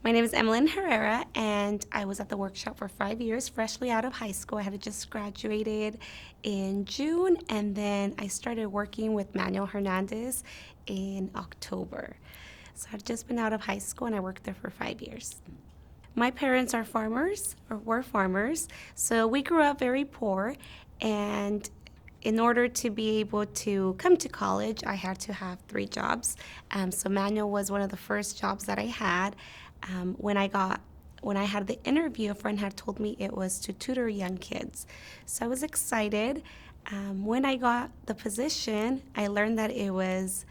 My name is Emmelin Herrera, and I was at the workshop for 5 years, freshly out of high school. I had just graduated in June, and then I started working with Manuel Hernandez in October. So I'd just been out of high school, and I worked there for 5 years. My parents are farmers, or were farmers, so we grew up very poor, and in order to be able to come to college, I had to have three jobs. So manual was one of the first jobs that I had. When I had the interview, a friend had told me it was to tutor young kids. So I was excited. When I got the position, I learned that it was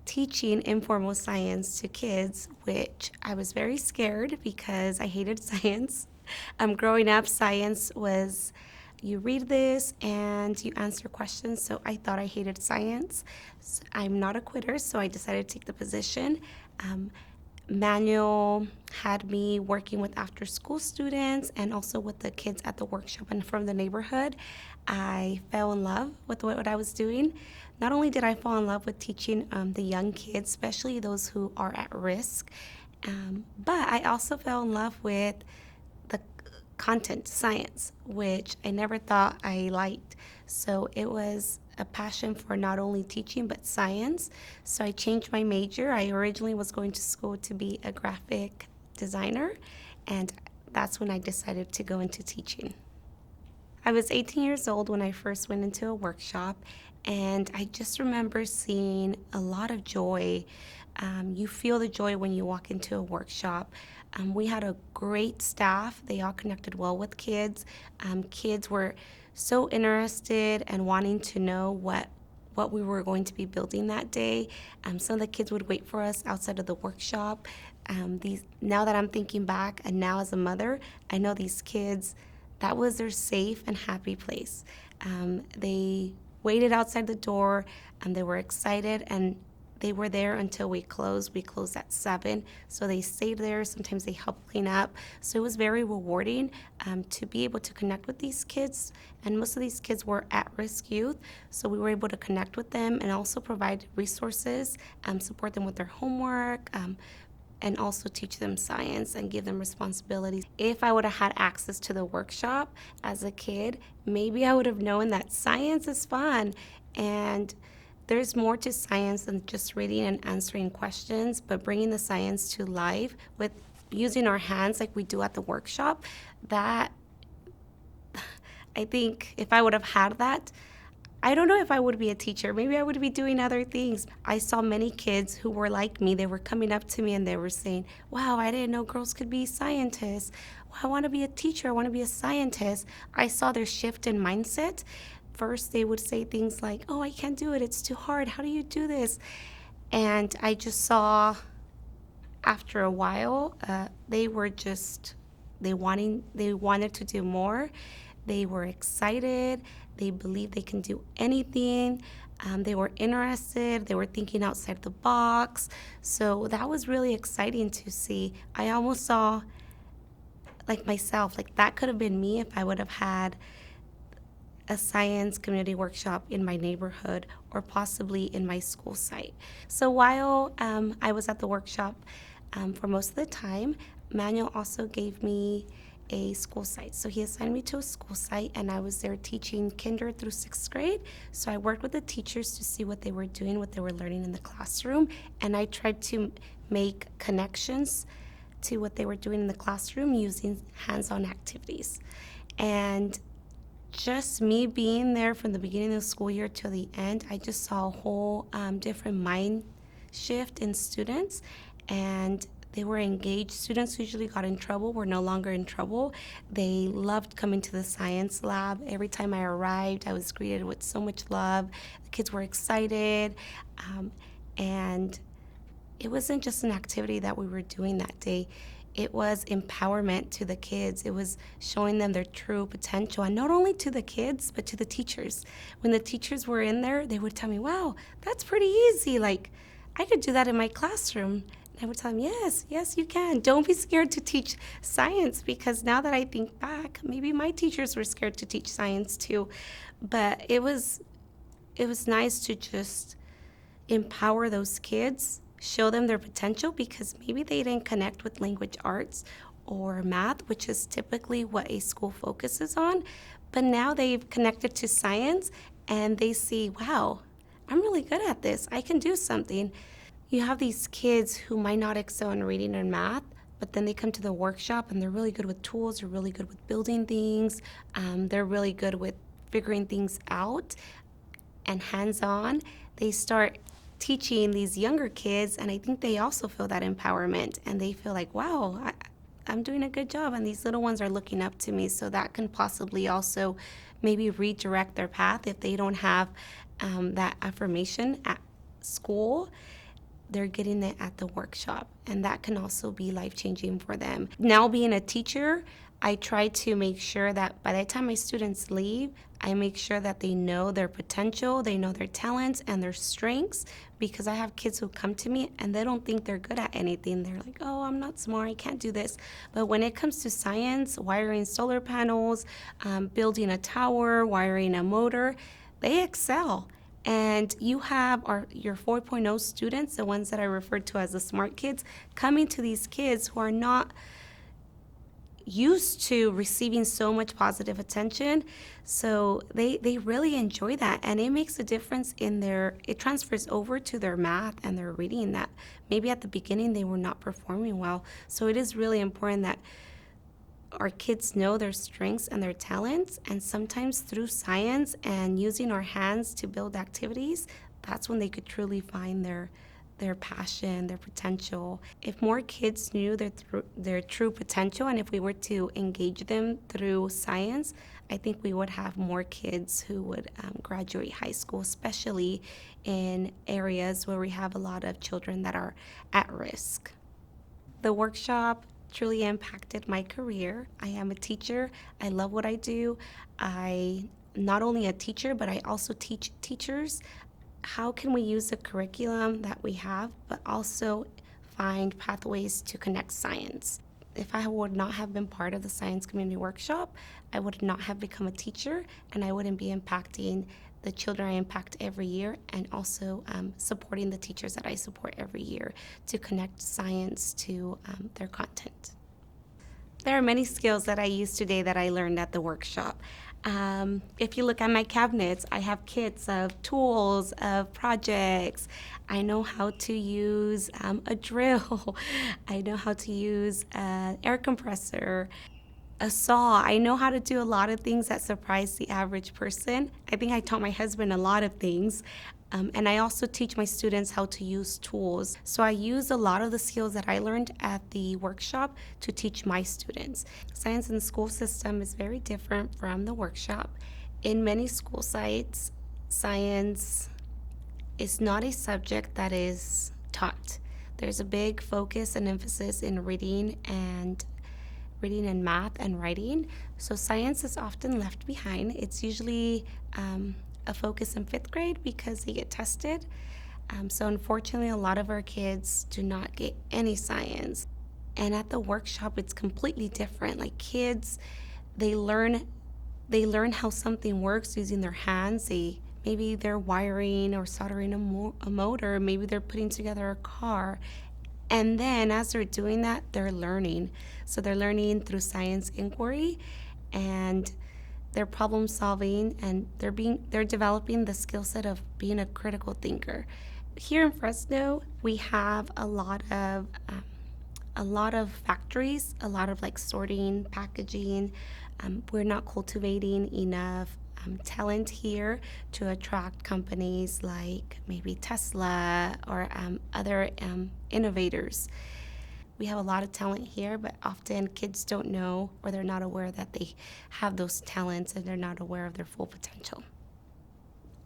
teaching informal science to kids, which I was very scared because I hated science. Growing up, science was you read this and you answer questions, so I thought I hated science. I'm not a quitter, so I decided to take the position. Um, Manuel had me working with after school students and also with the kids at the workshop and from the neighborhood. I fell in love with what I was doing. Not only did I fall in love with teaching the young kids, especially those who are at risk, but I also fell in love with the content, science, which I never thought I liked. So it was a passion for not only teaching but science. So I changed my major. I originally was going to school to be a graphic designer, and that's when I decided to go into teaching. I was 18 years old when I first went into a workshop, and I just remember seeing a lot of joy. You feel the joy when you walk into a workshop. We had a great staff. They all connected well with kids. Kids were so interested and wanting to know what we were going to be building that day. Some of the kids would wait for us outside of the workshop. Now that I'm thinking back, and now as a mother, I know these kids, that was their safe and happy place. They waited outside the door, and they were excited, and they were there until we closed. We closed at 7, so they stayed there. Sometimes they helped clean up. So it was very rewarding to be able to connect with these kids, and most of these kids were at-risk youth, so we were able to connect with them and also provide resources, support them with their homework, and also teach them science and give them responsibilities. If I would have had access to the workshop as a kid, maybe I would have known that science is fun, and there's more to science than just reading and answering questions, but bringing the science to life with using our hands like we do at the workshop. That, I think if I would have had that, I don't know if I would be a teacher. Maybe I would be doing other things. I saw many kids who were like me. They were coming up to me and they were saying, "Wow, I didn't know girls could be scientists. Well, I want to be a teacher. I want to be a scientist." I saw their shift in mindset. First, they would say things like, "Oh, I can't do it. It's too hard. How do you do this?" And I just saw after a while, they were just they wanted to do more. They were excited. They believed they can do anything. They were interested. They were thinking outside the box. So that was really exciting to see. I almost saw like myself, like that could have been me if I would have had a science community workshop in my neighborhood or possibly in my school site. So while I was at the workshop for most of the time, Manuel also gave me a school site. So he assigned me to a school site, and I was there teaching kinder through 6th grade. So I worked with the teachers to see what they were doing, what they were learning in the classroom, and I tried to make connections to what they were doing in the classroom using hands-on activities. And just me being there from the beginning of the school year to the end, I just saw a whole different mind shift in students, and they were engaged. Students who usually got in trouble were no longer in trouble. They loved coming to the science lab. Every time I arrived, I was greeted with so much love. The kids were excited, and it wasn't just an activity that we were doing that day. It was empowerment to the kids. It was showing them their true potential, and not only to the kids, but to the teachers. When the teachers were in there, they would tell me, "Wow, that's pretty easy. Like, I could do that in my classroom." And I would tell them, "Yes, yes, you can. Don't be scared to teach science," because now that I think back, maybe my teachers were scared to teach science too. But it was nice to just empower those kids show them their potential because maybe they didn't connect with language arts or math, which is typically what a school focuses on. But now they've connected to science and they see, wow, I'm really good at this. I can do something. You have these kids who might not excel in reading or math, but then they come to the workshop and they're really good with tools, they're really good with building things, they're really good with figuring things out and hands on. They start teaching these younger kids, and I think they also feel that empowerment and they feel like, wow, I'm doing a good job, and these little ones are looking up to me. So that can possibly also maybe redirect their path if they don't have that affirmation at school. They're getting it at the workshop, and that can also be life changing for them. Now, being a teacher, I try to make sure that by the time my students leave, I make sure that they know their potential, they know their talents and their strengths, because I have kids who come to me and they don't think they're good at anything. They're like, oh, I'm not smart, I can't do this. But when it comes to science, wiring solar panels, building a tower, wiring a motor, they excel. And you have your 4.0 students, the ones that I refer to as the smart kids, coming to these kids who are not used to receiving so much positive attention. So they really enjoy that, and it makes a difference in it transfers over to their math and their reading that maybe at the beginning they were not performing well. So it is really important that our kids know their strengths and their talents, and sometimes through science and using our hands to build activities, that's when they could truly find their passion, their potential. If more kids knew their true potential, and if we were to engage them through science, I think we would have more kids who would graduate high school, especially in areas where we have a lot of children that are at risk. The workshop truly impacted my career. I am a teacher. I love what I do. I not only a teacher, but I also teach teachers. How can we use the curriculum that we have, but also find pathways to connect science? If I would not have been part of the science community workshop, I would not have become a teacher, and I wouldn't be impacting the children I impact every year, and also supporting the teachers that I support every year to connect science to their content. There are many skills that I use today that I learned at the workshop. If you look at my cabinets, I have kits of tools, of projects. I know how to use a drill. I know how to use an air compressor, a saw. I know how to do a lot of things that surprise the average person. I think I taught my husband a lot of things. And I also teach my students how to use tools. So I use a lot of the skills that I learned at the workshop to teach my students. Science in the school system is very different from the workshop. In many school sites, science is not a subject that is taught. There's a big focus and emphasis in reading and math and writing. So science is often left behind. It's usually a focus in fifth grade because they get tested. So unfortunately, a lot of our kids do not get any science. And at the workshop, it's completely different. Like kids, they learn how something works using their hands. Maybe they're wiring or soldering a motor. Maybe they're putting together a car. And then as they're doing that, they're learning. So they're learning through science inquiry, and they're problem solving, and they're developing the skill set of being a critical thinker. Here in Fresno, we have a lot of factories, a lot of like sorting, packaging. We're not cultivating enough talent here to attract companies like maybe Tesla or other innovators. We have a lot of talent here, but often kids don't know, or they're not aware that they have those talents, and they're not aware of their full potential.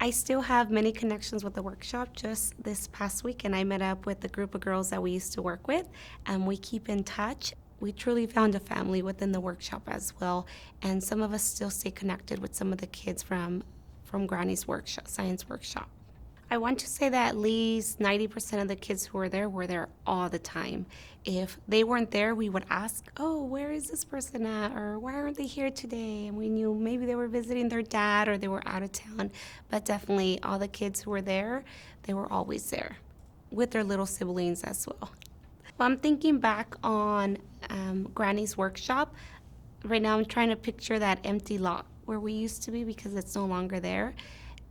I still have many connections with the workshop. Just this past week, and I met up with a group of girls that we used to work with, and we keep in touch. We truly found a family within the workshop as well, and some of us still stay connected with some of the kids from Granny's workshop, science workshop. I want to say that at least 90% of the kids who were there all the time. If they weren't there, we would ask, oh, where is this person at? Or why aren't they here today? And we knew maybe they were visiting their dad or they were out of town. But definitely all the kids who were there, they were always there. with their little siblings as well. Well, I'm thinking back on Granny's workshop. Right now, I'm trying to picture that empty lot where we used to be because it's no longer there.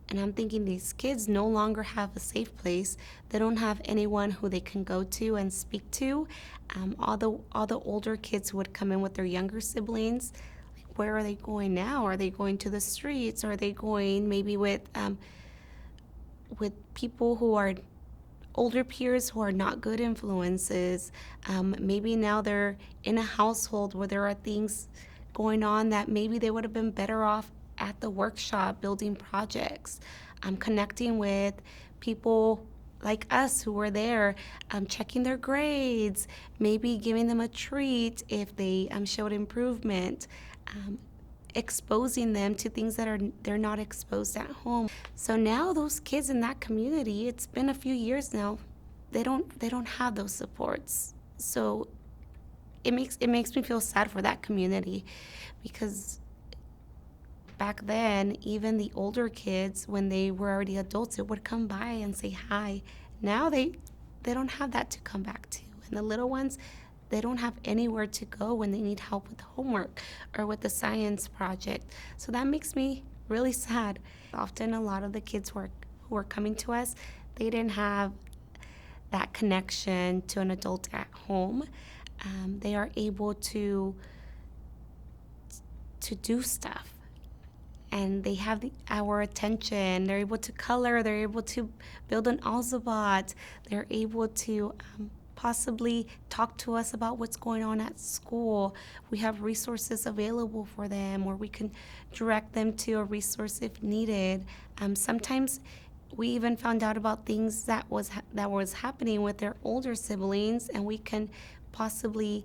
And I'm thinking these kids no longer have a safe place. They don't have anyone who they can go to and speak to. All the older kids who would come in with their younger siblings, like where are they going now? Are they going to the streets? Are they going maybe with people who are older peers who are not good influences? Maybe now they're in a household where there are things going on that maybe they would have been better off at the workshop building projects, connecting with people like us who were there, checking their grades, maybe giving them a treat if they showed improvement, exposing them to things that they're not exposed at home. So now those kids in that community, it's been a few years now, they don't have those supports. So it makes me feel sad for that community, because back then, even the older kids, when they were already adults, it would come by and say hi. Now they don't have that to come back to. And the little ones, they don't have anywhere to go when they need help with homework or with the science project. So that makes me really sad. Often a lot of the kids who are coming to us, they didn't have that connection to an adult at home. They are able to do stuff, and they have our attention. They're able to color. They're able to build an Alzabot. They're able to possibly talk to us about what's going on at school. We have resources available for them, or we can direct them to a resource if needed. Sometimes we even found out about things that was happening with their older siblings, and we can possibly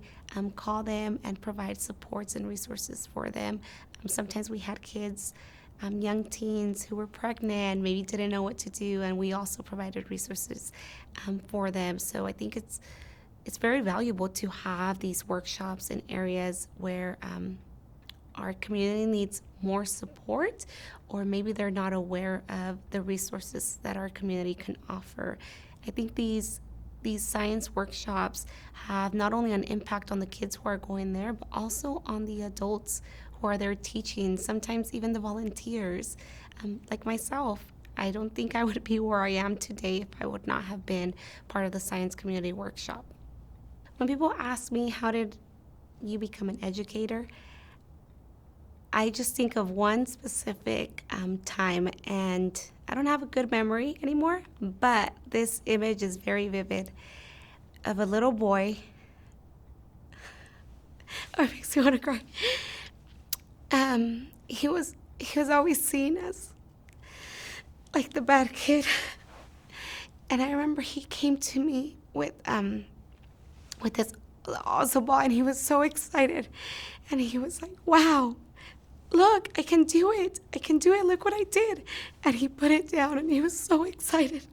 call them and provide supports and resources for them. Sometimes we had kids, young teens who were pregnant, maybe didn't know what to do, and we also provided resources for them. So I think it's very valuable to have these workshops in areas where our community needs more support, or maybe they're not aware of the resources that our community can offer. I think these science workshops have not only an impact on the kids who are going there, but also on the adults who are there teaching, sometimes even the volunteers. Like myself, I don't think I would be where I am today if I would not have been part of the science community workshop. When people ask me, how did you become an educator? I just think of one specific time, and I don't have a good memory anymore, but this image is very vivid, of a little boy. Oh, it makes me want to cry. He was always seen as like the bad kid, and I remember he came to me with this awesome ball, and he was so excited, and he was like, "Wow, look, I can do it. I can do it. Look what I did." And he put it down, and he was so excited.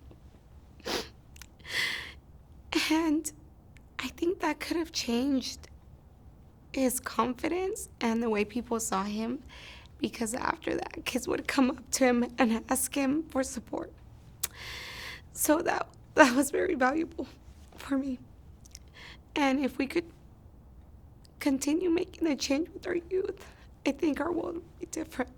And I think that could have changed his confidence and the way people saw him, because after that, kids would come up to him and ask him for support. So that was very valuable for me. And if we could continue making the change with our youth, I think our world would be different.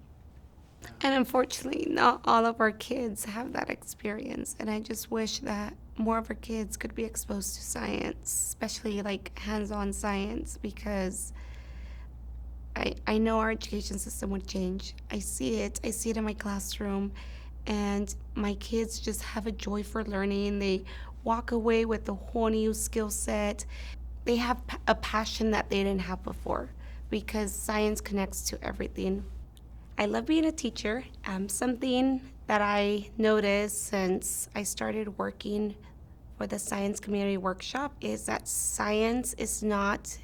And unfortunately, not all of our kids have that experience. And I just wish that more of our kids could be exposed to science, especially like hands-on science, because I know our education system would change. I see it in my classroom, and my kids just have a joy for learning. They walk away with a whole new skill set. They have a passion that they didn't have before, because science connects to everything. I love being a teacher. Something that I noticed since I started working for the Science Community Workshop is that science is not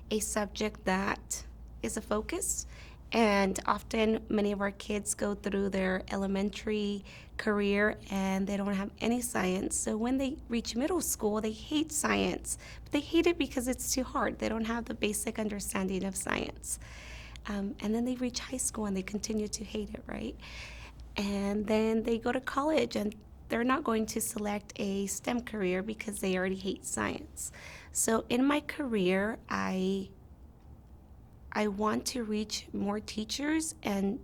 a subject that is a focus. And often many of our kids go through their elementary career and they don't have any science. So when they reach middle school, they hate science. But they hate it because it's too hard. They don't have the basic understanding of science. And then they reach high school and they continue to hate it, right? And then they go to college and they're not going to select a STEM career because they already hate science. So in my career, I want to reach more teachers and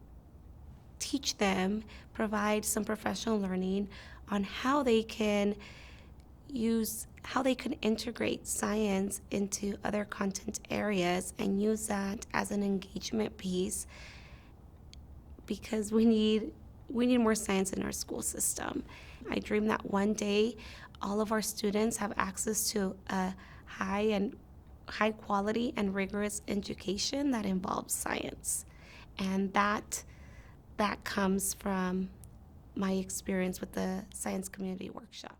teach them, provide some professional learning on how they can integrate science into other content areas and use that as an engagement piece, because we need more science in our school system. I dream that one day all of our students have access to a high quality and rigorous education that involves science. And that comes from my experience with the science community workshop.